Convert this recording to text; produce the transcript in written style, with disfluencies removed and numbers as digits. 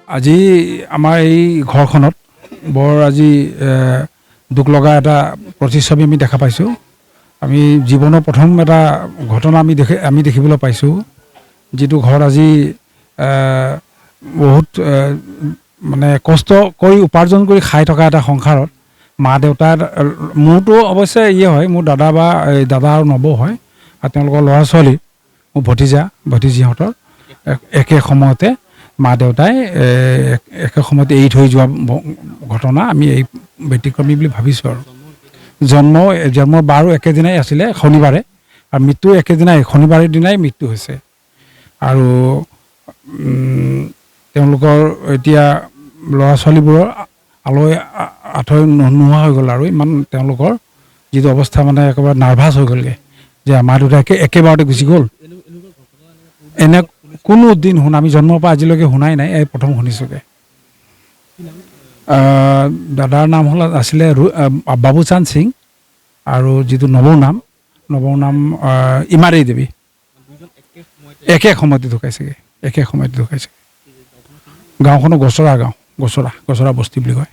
আজি আমাৰ এই ঘৰখনত বৰ আজি দুখ লগা এটা প্ৰতিচ্ছবি আমি দেখা পাইছোঁ। আমি জীৱনৰ প্ৰথম এটা ঘটনা আমি দেখিবলৈ পাইছোঁ, যিটো ঘৰত আজি বহুত মানে কষ্ট কৰি উপাৰ্জন কৰি খাই থকা এটা সংসাৰত মা দেউতা, মোৰতো অৱশ্যে হয়, মোৰ দাদা আৰু নবৌ হয়, আৰু তেওঁলোকৰ ল'ৰা ছোৱালী, মোৰ ভতিজিহঁতৰ একে সময়তে মা দেউতাই একে সময়তে এৰি থৈ যোৱা ঘটনা আমি এই ব্যতিক্ৰমী বুলি ভাবিছোঁ। আৰু জন্মৰ বাৰো একেদিনাই আছিলে, শনিবাৰে, আৰু মৃত্যু একেদিনাই, শনিবাৰৰ দিনাই মৃত্যু হৈছে। আৰু তেওঁলোকৰ এতিয়া ল'ৰা ছোৱালীবোৰৰ আঁতৰি নোহোৱা হৈ গ'ল, আৰু ইমান তেওঁলোকৰ যিটো অৱস্থা মানে একেবাৰে নাৰ্ভাছ হৈ গ'লগৈ যে মা দেউতা একেবাৰতে গুচি গ'ল। এনে কোনো দিন আমি জন্মৰ পৰা আজিলৈকে শুনাই নাই, এই প্ৰথম শুনিছোঁগৈ। দাদাৰ নাম আছিলে বাবুচান্দ সিং, আৰু যিটো নবৌৰ নাম ইমাৰী দেৱী। একে সময়তে ঢুকাইছেগৈ। গাঁওখনৰ গছৰা বস্তি বুলি কয়।